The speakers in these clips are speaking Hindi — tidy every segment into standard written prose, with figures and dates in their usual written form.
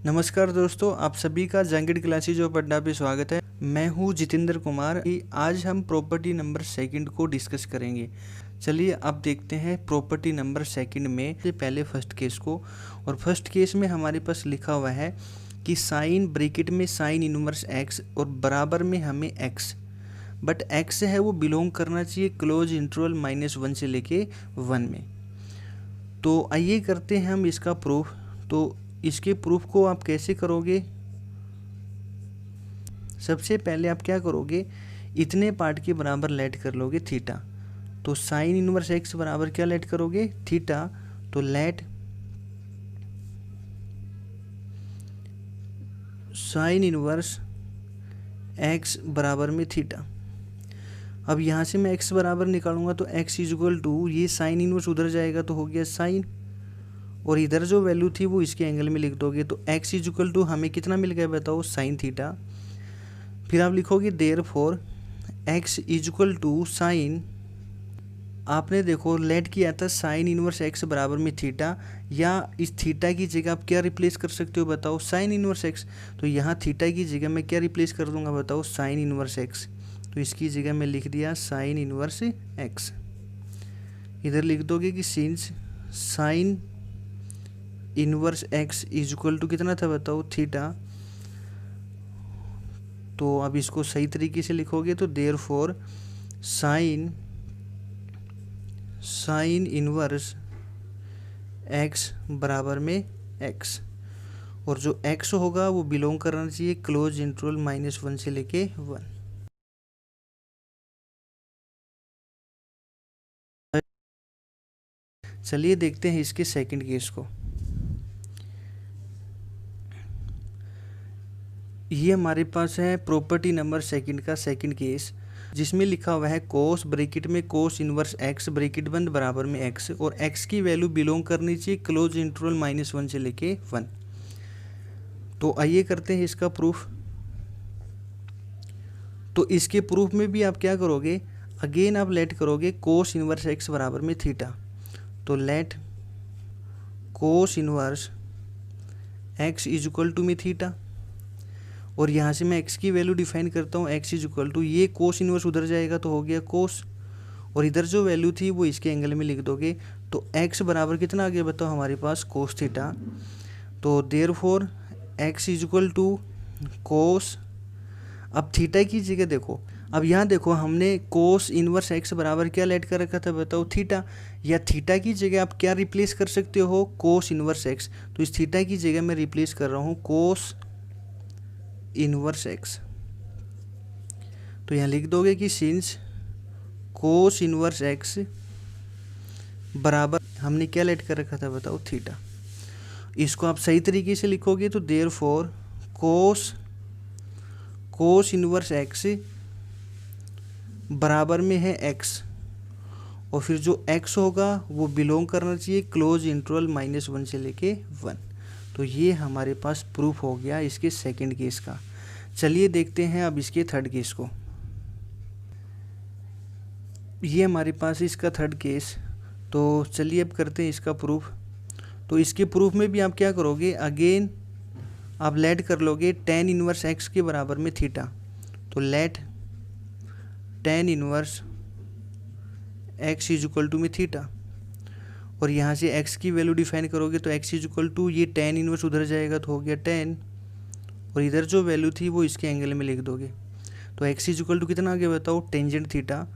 नमस्कार दोस्तों, आप सभी का जंगिड क्लासेज ऑफ अड्डा पे स्वागत है। मैं हूँ जितेंद्र कुमार। आज हम प्रॉपर्टी नंबर सेकंड को डिस्कस करेंगे। चलिए अब देखते हैं प्रॉपर्टी नंबर सेकंड में से पहले फर्स्ट केस को। और फर्स्ट केस में हमारे पास लिखा हुआ है कि साइन ब्रैकेट में साइन इनवर्स एक्स और बराबर में हमें एक्स, बट एक्स है वो बिलोंग करना चाहिए क्लोज इंटरवल -1 से लेके 1 में। तो आइए करते हैं हम इसका प्रूफ। तो इसके प्रूफ को आप कैसे करोगे? सबसे पहले आप क्या करोगे, इतने पार्ट के बराबर लेट कर लोगे थीटा। तो साइन इनवर्स एक्स बराबर क्या लेट करोगे? थीटा। तो लेट साइन इनवर्स एक्स बराबर में थीटा। अब यहाँ से मैं एक्स बराबर निकालूंगा तो एक्स इजक्वल टू, ये साइन इनवर्स उधर जाएगा तो हो गया साइन, और इधर जो वैल्यू थी वो इसके एंगल में लिख दोगे। तो x इजक्वल टू हमें कितना मिल गया बताओ? Sine theta. फिर आप लिखोगे therefore x is equal to sine, आपने देखो लेट किया था साइन इनवर्स x बराबर में थीटा, या इस थीटा की जगह आप क्या रिप्लेस कर सकते हो बताओ? Sine inverse x। तो यहाँ थीटा की जगह मैं क्या रिप्लेस कर दूंगा बताओ? Sine inverse x। तो इसकी जगह मैं लिख दिया साइन इनवर्स x। इधर लिख दोगे कि since sine inverse x is equal to कितना था बताओ? थीटा। तो अब इसको सही तरीके से लिखोगे तो देयरफॉर साइन इनवर्स एक्स बराबर में एक्स, और जो एक्स होगा वो बिलोंग करना चाहिए क्लोज इंटरवल -1 से लेके 1। चलिए देखते हैं इसके सेकंड केस को। ये हमारे पास है प्रॉपर्टी नंबर सेकंड का सेकंड केस, जिसमें लिखा हुआ है कोस ब्रैकेट में कोस इनवर्स एक्स ब्रैकेट बंद बराबर में एक्स, और एक्स की वैल्यू बिलोंग करनी चाहिए क्लोज इंटरवल -1 से लेके 1। तो आइए करते हैं इसका प्रूफ। तो इसके प्रूफ में भी आप क्या करोगे, अगेन आप लेट करोगे कोस इनवर्स एक्स बराबर में थीटा। तो let cos inverse x is equal to में थीटा, और यहाँ से मैं x की वैल्यू डिफाइन करता हूँ x इज इक्वल टू, ये कोस इनवर्स उधर जाएगा तो हो गया कोस, और इधर जो वैल्यू थी वो इसके एंगल में लिख दोगे। तो x बराबर कितना आ गया बताओ हमारे पास? Cos theta. तो therefore x is equal to cos, अब थीटा की जगह देखो, अब यहाँ देखो हमने कोस इनवर्स x बराबर क्या लेट कर रखा था बताओ? थीटा। या थीटा की जगह आप क्या रिप्लेस कर सकते हो? Cos inverse x। तो इस थीटा की जगह मैं रिप्लेस कर रहा हूँ कोस इनवर्स एक्स। तो यहाँ लिख दोगे कि सिंस कोस इनवर्स एक्स बराबर हमने क्या लेट कर रखा था बताओ? थीटा। इसको आप सही तरीके से लिखोगे तो देयरफॉर कोस इनवर्स एक्स बराबर में है एक्स, और फिर जो एक्स होगा वो बिलोंग करना चाहिए क्लोज इंटरवल -1 से लेके 1। तो ये हमारे पास प्रूफ हो गया इसके सेकंड केस का। चलिए देखते हैं अब इसके थर्ड केस को। ये हमारे पास इसका थर्ड केस। तो चलिए अब करते हैं इसका प्रूफ। तो इसके प्रूफ में भी आप क्या करोगे, अगेन आप लेट कर लोगे tan इनवर्स एक्स के बराबर में थीटा। तो let tan inverse x is equal to में थीटा, और यहाँ से x की वैल्यू डिफाइन करोगे तो x इज इक्वल टू, ये tan इनवर्स उधर जाएगा तो हो गया tan, और इधर जो वैल्यू थी वो इसके एंगल में लिख दोगे। तो x इज इक्वल टू कितना आ गया बताओ? Tangent theta.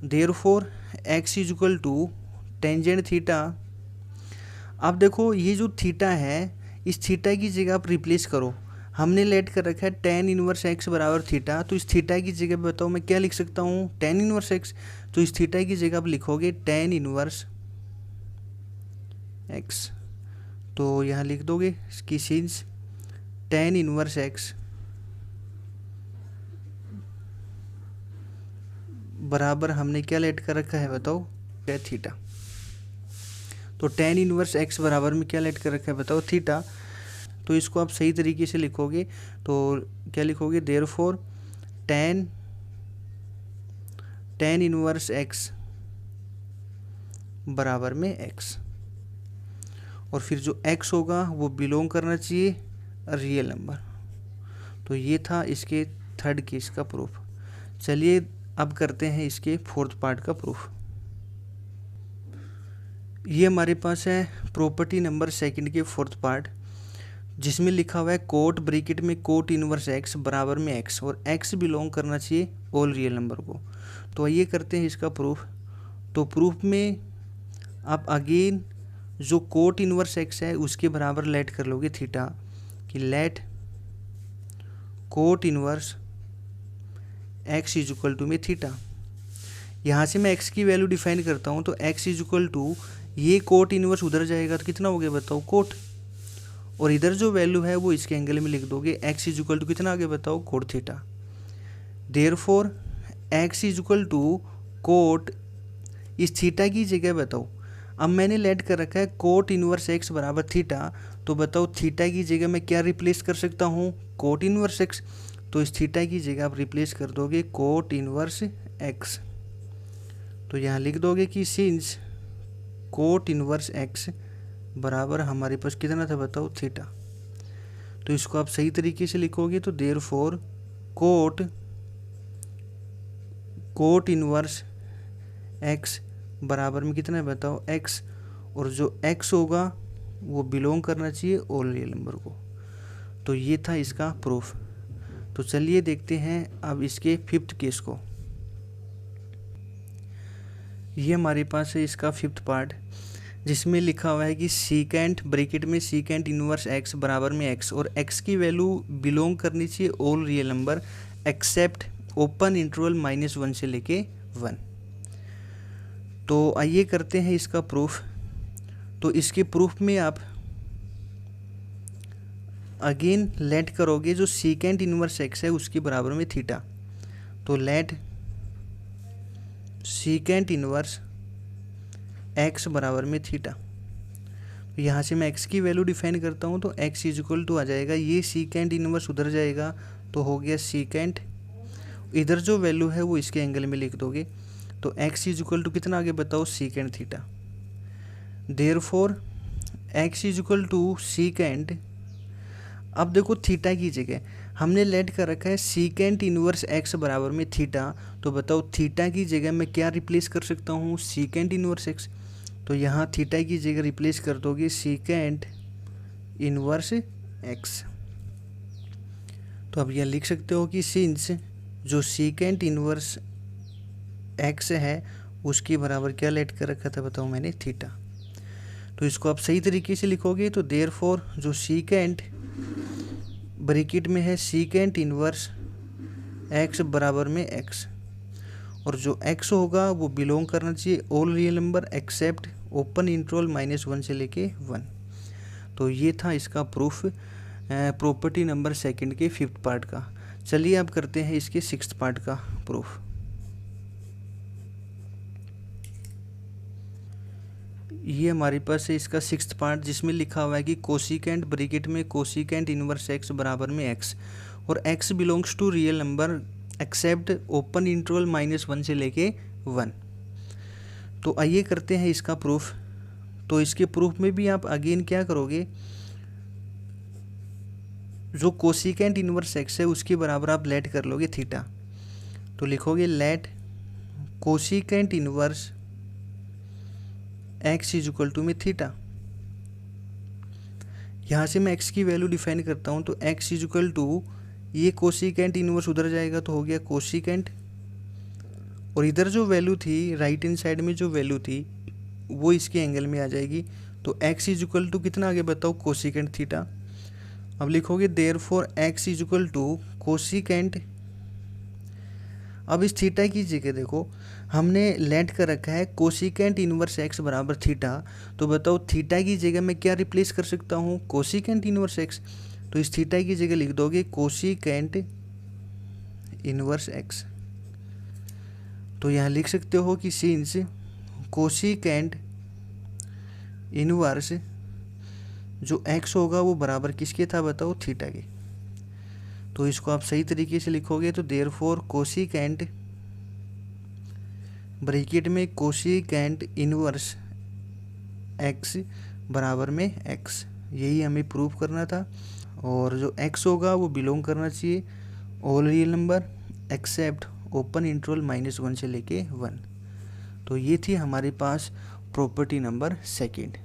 Therefore x is equal to tangent theta. अब देखो ये जो थीटा है, इस थीटा की जगह आप रिप्लेस करो। हमने लेट कर रखा है tan इनवर्स x बराबर थीटा, तो इस थीटा की जगह बताओ मैं क्या लिख सकता हूँ? tan inverse x। तो इस थीटा की जगह आप लिखोगे tan इनवर्स x। तो यहाँ लिख दोगे कि सिंस tan इनवर्स x बराबर हमने क्या लेट कर रखा है बताओ? क्या? थीटा। तो tan इनवर्स x बराबर में क्या लेट कर रखा है बताओ? थीटा। तो इसको आप सही तरीके से लिखोगे तो क्या लिखोगे? देयरफॉर tan इनवर्स x बराबर में x, और फिर जो x होगा वो बिलोंग करना चाहिए रियल नंबर। तो ये था इसके थर्ड केस का प्रूफ। चलिए अब करते हैं इसके फोर्थ पार्ट का प्रूफ। ये हमारे पास है प्रॉपर्टी नंबर सेकंड के फोर्थ पार्ट, जिसमें लिखा हुआ है कोट ब्रैकेट में कोट इनवर्स एक्स बराबर में एक्स, और एक्स बिलोंग करना चाहिए ऑल रियल नंबर को। तो आइए करते हैं इसका प्रूफ। तो प्रूफ में आप अगेन जो कोट इनवर्स एक्स है उसके बराबर लेट कर लोगे थीटा, कि let cot inverse x is equal to में थीटा। यहाँ से मैं एक्स की वैल्यू डिफाइन करता हूँ, तो एक्स इज इक्वल टू ये कोट इनवर्स उधर जाएगा तो कितना हो गया बताओ, कोट, और इधर जो वैल्यू है वो इसके एंगल में लिख दोगे, एक्स इज इक्वल टू कितना आगे बताओ, cot theta. Therefore x is equal to cot, इस थीटा की जगह बताओ, अब मैंने लेट कर रखा है कोट इनवर्स एक्स बराबर थीटा, तो बताओ थीटा की जगह मैं क्या रिप्लेस कर सकता हूँ, कोट इनवर्स एक्स। तो इस थीटा की जगह आप रिप्लेस कर दोगे कोट इनवर्स एक्स। तो यहाँ लिख दोगे कि सिंस कोट इनवर्स एक्स बराबर हमारे पास कितना था बताओ, थीटा। तो इसको आप सही तरीके से लिखोगे तो देयरफॉर कोट इनवर्स एक्स बराबर में कितना है बताओ, एक्स, और जो एक्स होगा वो बिलोंग करना चाहिए ऑल रियल नंबर को। तो ये था इसका प्रूफ। तो चलिए देखते हैं अब इसके फिफ्थ केस को। ये हमारे पास है इसका फिफ्थ पार्ट, जिसमें लिखा हुआ है कि सीकेंट ब्रैकेट में सीकेंट इनवर्स एक्स बराबर में एक्स, और एक्स की वैल्यू बिलोंग करनी चाहिए all real number except open interval -1 से लेके 1। तो आइए करते हैं इसका प्रूफ। तो इसके प्रूफ में आप अगेन लेट करोगे जो सीकेंट इनवर्स एक्स है उसके बराबर में थीटा। तो लेट सीकेंट इनवर्स एक्स बराबर में थीटा। तो यहाँ से मैं एक्स की वैल्यू डिफाइन करता हूँ, तो एक्स इज इक्वल टू आ जाएगा, ये सीकेंट इनवर्स उधर जाएगा तो हो गया सीकेंट, इधर जो वैल्यू है वो इसके एंगल में लिख दोगे, तो एक्स इज इक्वल टू कितना आगे बताओ, secant theta. Therefore x is equal to secant, अब देखो थीटा की जगह हमने लेट कर रखा है सीकेंट इनवर्स एक्स बराबर में थीटा, तो बताओ थीटा की जगह मैं क्या रिप्लेस कर सकता हूँ, सीकेंट इनवर्स एक्स। तो यहाँ थीटा की जगह रिप्लेस कर दोगे सीकेंट इनवर्स एक्स। तो अब यह लिख सकते हो कि सिंस जो सीकेंट इनवर्स एक्स है उसके बराबर क्या लेट कर रखा था बताओ मैंने, थीटा। तो इसको आप सही तरीके से लिखोगे तो देयरफॉर जो सीकेंट ब्रैकेट में है सीकेंट इनवर्स एक्स बराबर में एक्स, और जो एक्स होगा वो बिलोंग करना चाहिए all real number except open interval -1 से लेके 1। तो ये था इसका प्रूफ प्रॉपर्टी नंबर सेकंड के फिफ्थ पार्ट का। चलिए अब करते हैं इसके सिक्स्थ पार्ट का प्रूफ। ये हमारे पास है इसका सिक्स्थ पार्ट, जिसमें लिखा हुआ है कि कोसिकेंट ब्रैकेट में कोसिकेंट इनवर्स एक्स बराबर में एक्स, और x belongs to real number except open interval -1 से लेके 1। तो आइए करते हैं इसका प्रूफ। तो इसके प्रूफ में भी आप अगेन क्या करोगे, जो कोसिकेंट इनवर्स एक्स है उसके बराबर आप लेट कर लोगे थीटा। तो लिखोगे let cosecant inverse x is equal to में थीटा। यहाँ से मैं एक्स की वैल्यू डिफाइन करता हूँ, तो एक्स इज इक्वल टू ये कोसिकेंट इनवर्स उधर जाएगा तो हो गया कोसिकेंट, और इधर जो वैल्यू थी राइट हैंड साइड में जो वैल्यू थी वो इसके एंगल में आ जाएगी, तो एक्स इज इक्वल टू कितना आगे बताओ, कोसिकेंट थीटा। अब लिखोगे therefore x is equal to cosecant, अब इस थीटा की जगह देखो हमने लेट कर रखा है कोसिकेंट इनवर्स एक्स बराबर थीटा, तो बताओ थीटा की जगह मैं क्या रिप्लेस कर सकता हूँ, कोसिकेंट इनवर्स एक्स। तो इस थीटा की जगह लिख दोगे कोसिकेंट इनवर्स एक्स। तो यहाँ लिख सकते हो कि सिंस कोसिकेंट इनवर्स जो एक्स होगा वो बराबर किसके था बताओ, थीटा के। तो इसको आप सही तरीके से लिखोगे तो देयरफॉर कोसिकेंट ब्रैकेट में कोसिकेंट इनवर्स एक्स बराबर में एक्स, यही हमें प्रूव करना था। और जो x होगा वो बिलोंग करना चाहिए all real number except open interval -1 से लेके 1। तो ये थी हमारे पास प्रॉपर्टी नंबर सेकंड।